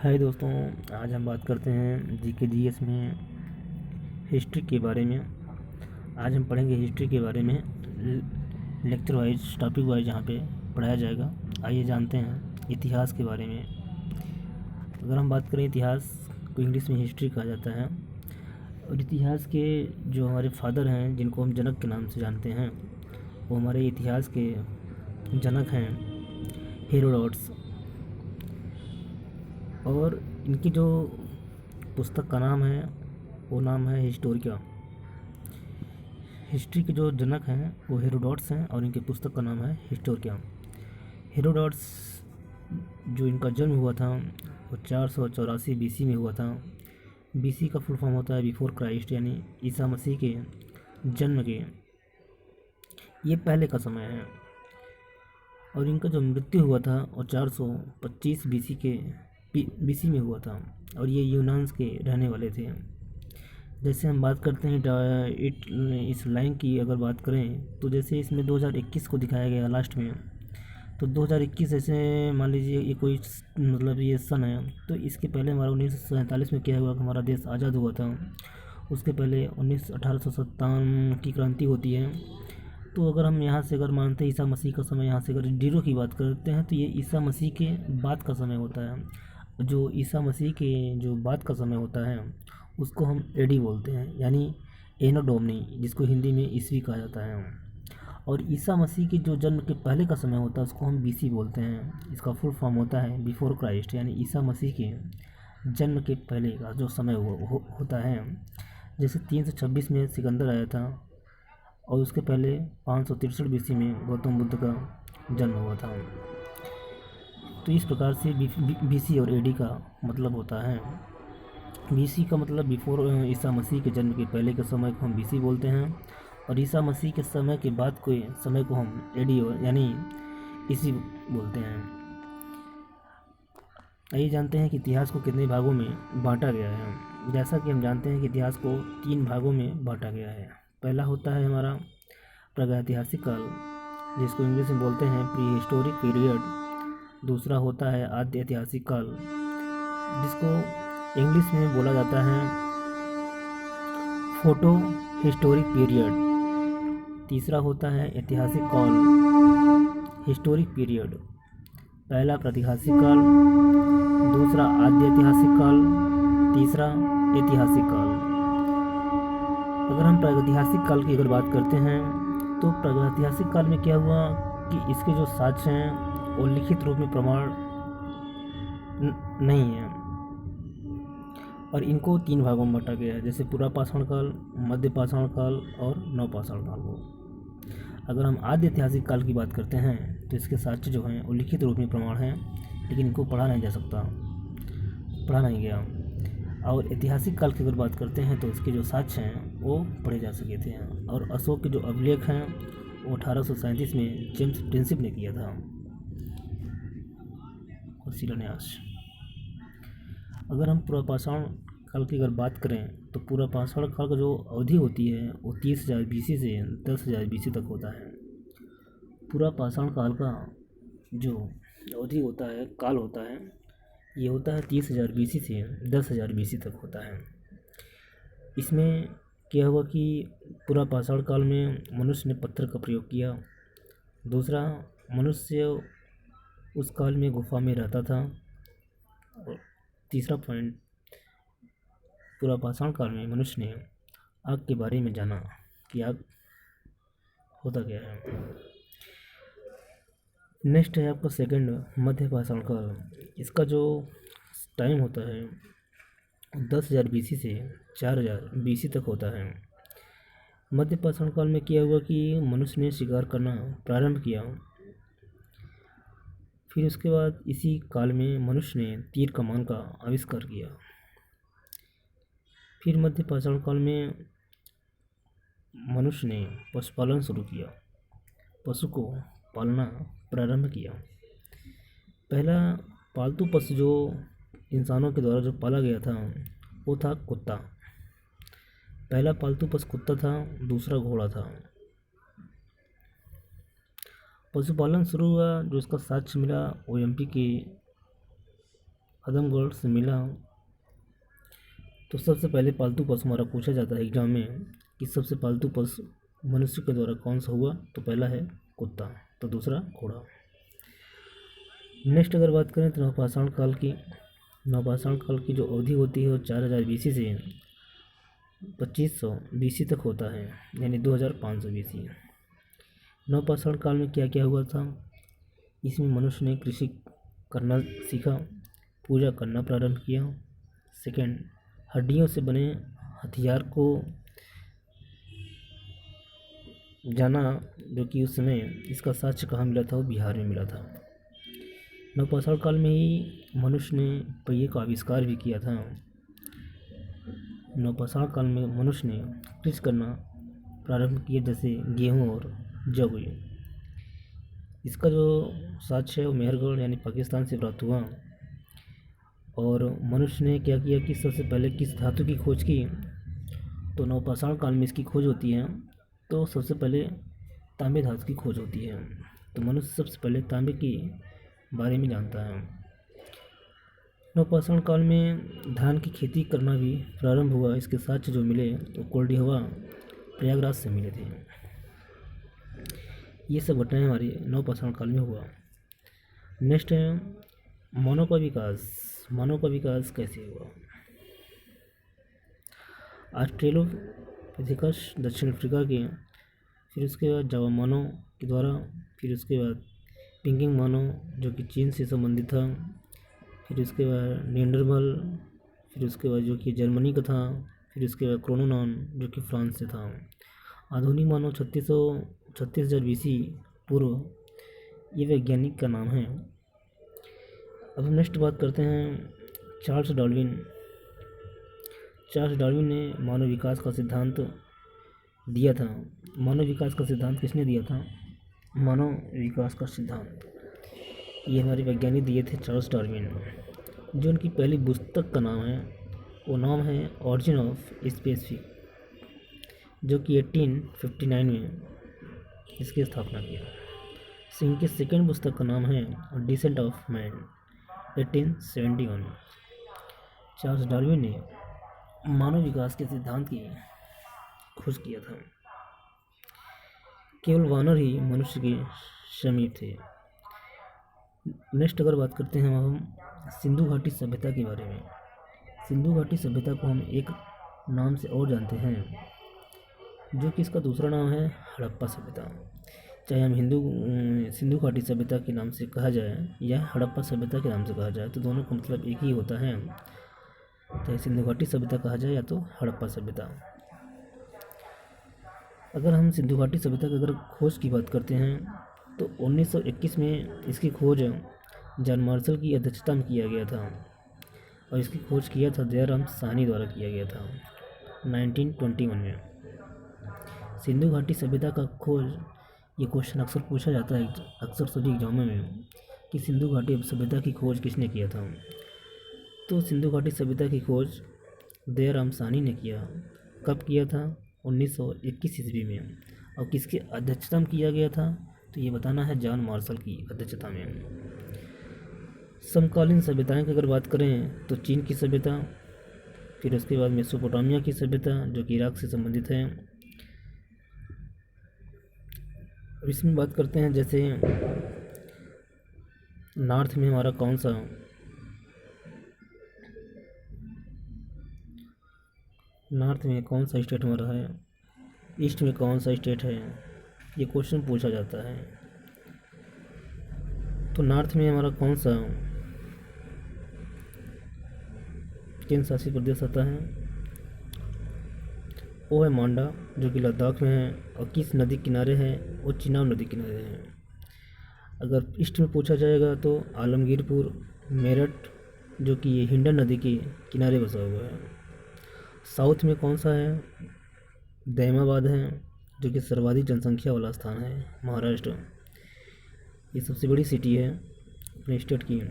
हाय दोस्तों, आज हम बात करते हैं जीके जीएस में हिस्ट्री के बारे में। आज हम पढ़ेंगे हिस्ट्री के बारे में लेक्चर वाइज, टॉपिक वाइज यहाँ पे पढ़ाया जाएगा। आइए जानते हैं इतिहास के बारे में। अगर हम बात करें, इतिहास को इंग्लिश में हिस्ट्री कहा जाता है। और इतिहास के जो हमारे फादर हैं, जिनको हम जनक के नाम से जानते हैं, वो हमारे इतिहास के जनक हैं हेरोडोटस। और इनकी जो पुस्तक का नाम है वो नाम है हिस्टोरिका। हिस्ट्री के जो जनक हैं वो हेरोडोटस हैं और इनकी पुस्तक का नाम है हिस्टोरिका। हेरोडोटस जो इनका जन्म हुआ था वो 484 बीसी में हुआ था। बीसी का फुल फॉर्म होता है बिफोर क्राइस्ट, यानी ईसा मसीह के जन्म के ये पहले का समय है। और इनका जो मृत्यु हुआ था वो 425 बीसी में हुआ था। और ये यूनान के रहने वाले थे। जैसे हम बात करते हैं इस लाइन की, अगर बात करें तो जैसे इसमें 2021 को दिखाया गया लास्ट में, तो 2021 ऐसे मान लीजिए ये कोई मतलब ये सन है, तो इसके पहले हमारा 1947 में क्या हुआ कि हमारा देश आज़ाद हुआ था। उसके पहले 1857 की क्रांति होती है। तो अगर हम यहाँ से अगर मानते हैं ईसा मसीह का समय, यहाँ से अगर जीरो की बात करते हैं तो ये ईसा मसीह के बाद का समय होता है। जो ईसा मसीह के जो बाद का समय होता है उसको हम एडी बोलते हैं, यानी एनो डोमनी, जिसको हिंदी में ईस्वी कहा जाता है। और ईसा मसीह के जो जन्म के पहले का समय होता है उसको हम बीसी बोलते हैं। इसका फुल फॉर्म होता है बिफोर क्राइस्ट, यानी ईसा मसीह के जन्म के पहले का जो समय होता है। जैसे 326 में सिकंदर आया था और उसके पहले 563 बीसी में गौतम बुद्ध का जन्म हुआ था। तो इस प्रकार से बीसी और एडी का मतलब होता है। बीसी का मतलब बिफोर ईसा मसीह के जन्म के पहले के समय को हम बीसी बोलते हैं, और ईसा मसीह के समय के बाद के समय को हम एडी यानी ईसी बोलते हैं। आइए जानते हैं कि इतिहास को कितने भागों में बांटा गया है। जैसा कि हम जानते हैं कि इतिहास को 3 भागों में बांटा गया है। पहला होता है हमारा प्रागैतिहासिक काल, जिसको इंग्लिश में बोलते हैं प्री हिस्टोरिक पीरियड। दूसरा होता है आद्य ऐतिहासिक काल, जिसको इंग्लिश में बोला जाता है फोटो हिस्टोरिक पीरियड। तीसरा होता है ऐतिहासिक काल, हिस्टोरिक पीरियड। पहला प्रातिहासिक काल, दूसरा आद्य ऐतिहासिक काल, तीसरा ऐतिहासिक काल। अगर हम प्रागैतिहासिक काल की अगर बात करते हैं तो प्रागैतिहासिक काल में क्या हुआ कि इसके जो साक्ष्य हैं वो लिखित रूप में प्रमाण नहीं है, और इनको 3 भागों में बांटा गया है। जैसे पूरा पाषाण काल, मध्य पाषाण काल और नवपाषाण काल को। अगर हम आद्य ऐतिहासिक काल की बात करते हैं तो इसके साक्ष्य जो हैं वो लिखित रूप में प्रमाण हैं, लेकिन इनको पढ़ा नहीं जा सकता, पढ़ा नहीं गया। और ऐतिहासिक काल की अगर बात करते हैं तो इसके जो साक्ष्य हैं वो पढ़े जा सके थे। और अशोक के जो अभिलेख हैं वो 1837 में जेम्स प्रिंसिप ने किया था और शिलान्यास। अगर हम पूरा पाषाण काल की अगर बात करें तो पूरा पाषाण काल का जो अवधि होती है वो 30,000 बीसी से 10,000 बीसी तक होता है। पूरा पाषाण काल का जो अवधि होता है, काल होता है, ये होता है 30,000 बीसी से 10,000 बीसी तक होता है। इसमें क्या हुआ कि पूरा पाषाण काल में मनुष्य ने पत्थर का प्रयोग किया। दूसरा, मनुष्य उस काल में गुफा में रहता था। और तीसरा पॉइंट, पूरा पाषाण काल में मनुष्य ने आग के बारे में जाना कि आग होता क्या है। नेक्स्ट है आपका सेकंड, मध्य पाषाण काल। इसका जो टाइम होता है 10,000 बीसी से 4,000 बीसी तक होता है। मध्य पाषाण काल में क्या हुआ कि मनुष्य ने शिकार करना प्रारंभ किया। फिर उसके बाद इसी काल में मनुष्य ने तीर कमान का आविष्कार किया। फिर मध्य पाषाण काल में मनुष्य ने पशुपालन शुरू किया, पशु को पालना प्रारंभ किया। पहला पालतू पशु जो इंसानों के द्वारा जो पाला गया था वो था कुत्ता। पहला पालतू पशु कुत्ता था, दूसरा घोड़ा था। पशुपालन शुरू हुआ, जो इसका साक्ष्य मिला वो एमपी के आदमगढ़ से मिला। तो सबसे पहले पालतू पशु हमारा पूछा जाता है एग्जाम में कि सबसे पालतू पशु मनुष्य के द्वारा कौन सा हुआ, तो पहला है कुत्ता, तो दूसरा घोड़ा। नेक्स्ट अगर बात करें तो नवपाषाण काल की, नवपाषाण काल की जो अवधि होती है वो 4000 BC से 2500 BC तक होता है, यानी 2500 BC। नवपाषाण काल में क्या क्या हुआ था? इसमें मनुष्य ने कृषि करना सीखा, पूजा करना प्रारंभ किया। सेकंड, हड्डियों से बने हथियार को जाना, जो कि उस समय इसका साक्ष्य कहाँ मिला था, वो बिहार में मिला था। नवपाषाण काल में ही मनुष्य ने पहिए का आविष्कार भी किया था। नवपाषाण काल में मनुष्य ने कृषि करना प्रारंभ किया, जैसे गेहूँ और जौ। इसका जो साक्ष्य है वो मेहरगढ़ यानी पाकिस्तान से प्राप्त हुआ। और मनुष्य ने क्या किया कि सबसे पहले किस धातु की खोज की, तो नवपाषाण काल में इसकी खोज होती है। तो सबसे पहले तांबे धातु की खोज होती है, तो मनुष्य सबसे पहले तांबे के बारे में जानता है। नवपाषाण काल में धान की खेती करना भी प्रारंभ हुआ। इसके साक्ष्य जो मिले वो कोल्डिहवा प्रयागराज से मिले थे। ये सब घटनाएं हमारी नवपाषाण काल में हुआ। नेक्स्ट है मानव का विकास। मानव का विकास कैसे हुआ? ऑस्ट्रेलोपिथेकस दक्षिण अफ्रीका के, फिर उसके बाद जावा मानव के द्वारा, फिर उसके बाद पिंगिंग मानव जो कि चीन से संबंधित था, फिर उसके बाद निएंडरथाल, फिर उसके बाद जो कि जर्मनी का था, फिर उसके बाद क्रोनोनॉन जो कि फ्रांस से था। आधुनिक मानव 36,000 BC पूर्व, ये वैज्ञानिक का नाम है। अब हम नेक्स्ट बात करते हैं चार्ल्स डार्विन। चार्ल्स डार्विन ने मानव विकास का सिद्धांत दिया था। मानव विकास का सिद्धांत किसने दिया था? मानव विकास का सिद्धांत ये हमारे वैज्ञानिक दिए थे चार्ल्स डार्विन। जो उनकी पहली पुस्तक का नाम है वो नाम है ऑरिजिन ऑफ स्पीशीज, जो कि 1859 में इसकी स्थापना किया। इनकी सेकेंड पुस्तक का नाम है descent of man, 1871। Charles Darwin ने मानव विकास के सिद्धांत की खोज किया था। केवल वानर ही मनुष्य के समीप थे। नेक्स्ट अगर बात करते हैं हम सिंधु घाटी सभ्यता के बारे में। सिंधु घाटी सभ्यता को हम एक नाम से और जानते हैं, जो कि इसका दूसरा नाम है हड़प्पा सभ्यता। चाहे हम सिंधु घाटी सभ्यता के नाम से कहा जाए या हड़प्पा सभ्यता के नाम से कहा जाए, तो दोनों का मतलब एक ही होता है। चाहे सिंधु घाटी सभ्यता कहा जाए या तो हड़प्पा सभ्यता। अगर हम सिंधु घाटी सभ्यता की अगर खोज की बात करते हैं तो 1921 में इसकी खोज जॉन मार्शल की अध्यक्षता में किया गया था, और इसकी खोज किया था दयाराम साहनी द्वारा किया गया था 1921 में। सिंधु घाटी सभ्यता का खोज, ये क्वेश्चन अक्सर पूछा जाता है अक्सर सभी एग्जामों में कि सिंधु घाटी सभ्यता की खोज किसने किया था। तो सिंधु घाटी सभ्यता की खोज दयाराम साहनी ने किया। कब किया था? 1921 ईस्वी में। और किसके अध्यक्षता में किया गया था? तो ये बताना है जॉन मार्शल की अध्यक्षता में। समकालीन सभ्यताएं की अगर बात करें तो चीन की सभ्यता, फिर उसके बाद मेसोपोटामिया की सभ्यता जो कि इराक से संबंधित है। इसमें बात करते हैं जैसे नॉर्थ में हमारा कौन सा स्टेट हमारा है, ईस्ट में कौन सा स्टेट है, ये क्वेश्चन पूछा जाता है। तो नॉर्थ में हमारा कौन सा केंद्र शासित प्रदेश आता है? वो है मांडा, जो कि लद्दाख में है। और किस नदी किनारे है? वो चिनाब नदी किनारे है। अगर ईस्ट में पूछा जाएगा तो आलमगीरपुर, मेरठ, जो कि ये हिंडन नदी के किनारे बसा हुआ है। साउथ में कौन सा है? दैमाबाद है, जो कि सर्वाधिक जनसंख्या वाला स्थान है महाराष्ट्र। ये सबसे बड़ी सिटी है अपने स्टेट की,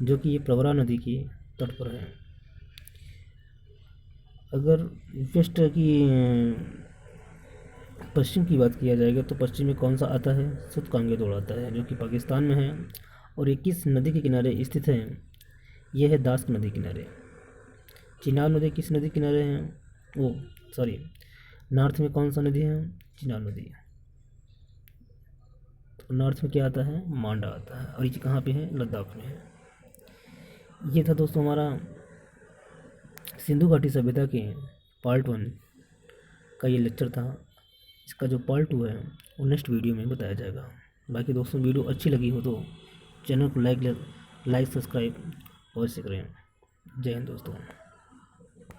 जो कि ये प्रवरा नदी की तट पर है। अगर वेस्ट की पश्चिम की बात किया जाएगा तो पश्चिम में कौन सा आता है? सुतकांगे दौड़ आता है, जो कि पाकिस्तान में है और ये किस नदी के किनारे स्थित है? ये है दास नदी किनारे। चिनाब नदी किस नदी किनारे हैं? वो सॉरी, नॉर्थ में कौन सा नदी है? चिनाब नदी। तो नॉर्थ में क्या आता है? मांडा आता है। और ये कहाँ पे है? लद्दाख में है। ये था दोस्तों हमारा सिंधु घाटी सभ्यता के पार्ट 1 का ये लेक्चर था। इसका जो पार्ट 2 है वो नेक्स्ट वीडियो में बताया जाएगा। बाकी दोस्तों वीडियो अच्छी लगी हो तो चैनल को लाइक सब्सक्राइब अवश्य करें। जय हिंद दोस्तों।